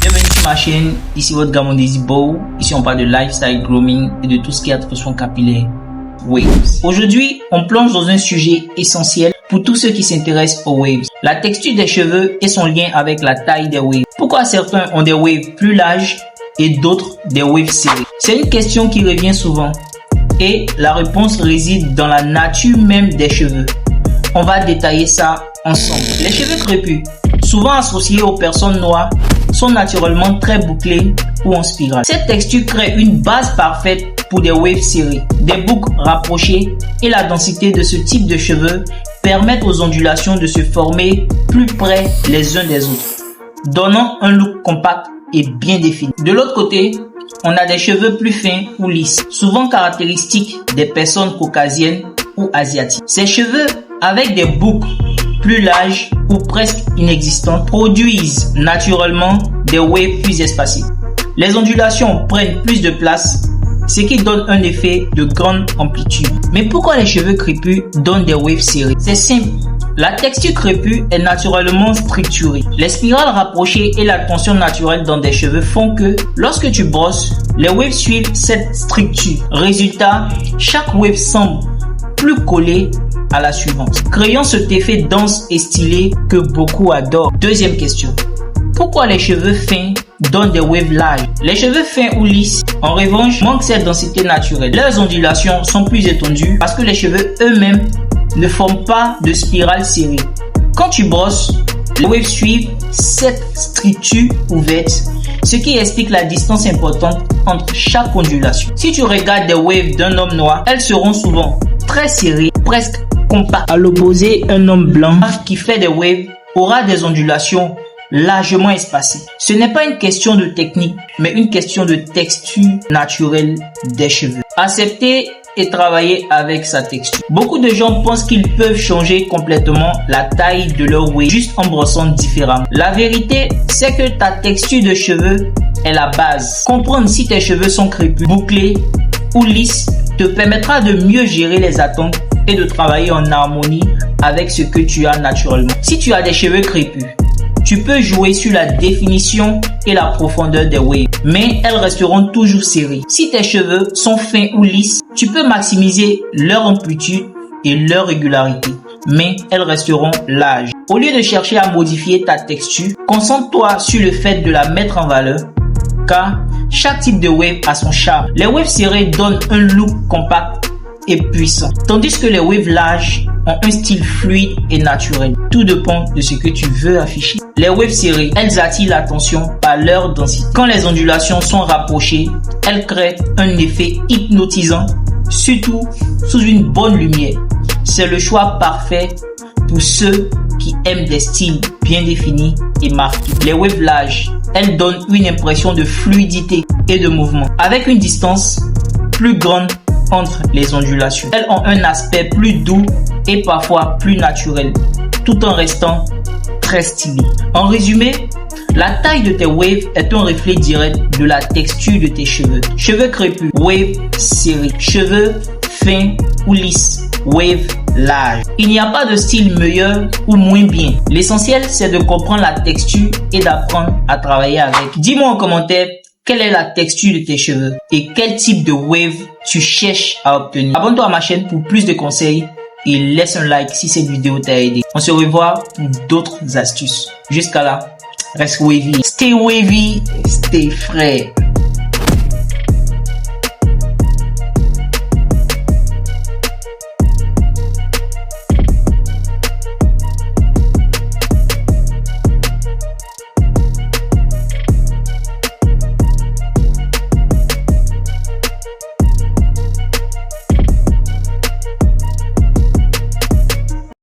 Bienvenue sur ma chaîne, ici votre gars Mondaisy Bow. Ici on parle de lifestyle grooming et de tout ce qui est attraction capillaire. Waves. Aujourd'hui, on plonge dans un sujet essentiel pour tous ceux qui s'intéressent aux waves. La texture des cheveux et son lien avec la taille des waves. Pourquoi certains ont des waves plus larges et d'autres des waves serrées? C'est une question qui revient souvent et la réponse réside dans la nature même des cheveux. On va détailler ça ensemble. Les cheveux crépus, souvent associés aux personnes noires, sont naturellement très bouclés ou en spirale. Cette texture crée une base parfaite pour des waves serrées. Des boucles rapprochées et la densité de ce type de cheveux permettent aux ondulations de se former plus près les uns des autres, donnant un look compact et bien défini. De l'autre côté, on a des cheveux plus fins ou lisses, souvent caractéristiques des personnes caucasiennes ou asiatiques. Ces cheveux avec des boucles plus larges ou presque inexistantes produisent naturellement des waves plus espacées. Les ondulations prennent plus de place, ce qui donne un effet de grande amplitude. Mais pourquoi les cheveux crépus donnent des waves serrées? C'est simple. La texture crépue est naturellement structurée. Les spirales rapprochées et la tension naturelle dans des cheveux font que, lorsque tu brosses, les waves suivent cette structure. Résultat, chaque wave semble plus collée à la suivante, créant cet effet dense et stylé que beaucoup adorent. Deuxième question. Pourquoi les cheveux fins donnent des waves larges? Les cheveux fins ou lisses, en revanche, manquent cette densité naturelle. Leurs ondulations sont plus étendues parce que les cheveux eux-mêmes ne forment pas de spirale serrée. Quand tu brosses, les waves suivent cette structure ouverte, ce qui explique la distance importante entre chaque ondulation. Si tu regardes des waves d'un homme noir, elles seront souvent très serrées, presque compactes. À l'opposé, un homme blanc qui fait des waves aura des ondulations largement espacées. Ce n'est pas une question de technique, mais une question de texture naturelle des cheveux. Accepter et travailler avec sa texture. Beaucoup de gens pensent qu'ils peuvent changer complètement la taille de leur wave juste en brossant différemment. La vérité, c'est que ta texture de cheveux est la base. Comprendre si tes cheveux sont crépus, bouclés ou lisses te permettra de mieux gérer les attentes et de travailler en harmonie avec ce que tu as naturellement. Si tu as des cheveux crépus, tu peux jouer sur la définition et la profondeur des waves, mais elles resteront toujours serrées. Si tes cheveux sont fins ou lisses, tu peux maximiser leur amplitude et leur régularité, mais elles resteront larges. Au lieu de chercher à modifier ta texture, concentre-toi sur le fait de la mettre en valeur, car chaque type de wave a son charme. Les waves serrées donnent un look compact et puissant, tandis que les waves larges ont un style fluide et naturel. Tout dépend de ce que tu veux afficher. Les waves serrées, elles attirent l'attention par leur densité. Quand les ondulations sont rapprochées, elles créent un effet hypnotisant, surtout sous une bonne lumière. C'est le choix parfait pour ceux qui aiment des styles bien définis et marqués. Les waves larges, elles donnent une impression de fluidité et de mouvement, avec une distance plus grande entre les ondulations. Elles ont un aspect plus doux et parfois plus naturel, tout en restant très stylé. En résumé, la taille de tes waves est un reflet direct de la texture de tes cheveux. Cheveux crépus, wave serré. Cheveux fins ou lisses, wave large. Il n'y a pas de style meilleur ou moins bien. L'essentiel, c'est de comprendre la texture et d'apprendre à travailler avec. Dis-moi en commentaire quelle est la texture de tes cheveux et quel type de wave tu cherches à obtenir. Abonne-toi à ma chaîne pour plus de conseils et laisse un like si cette vidéo t'a aidé. On se revoit pour d'autres astuces. Jusqu'à là, reste wavy. Stay frais.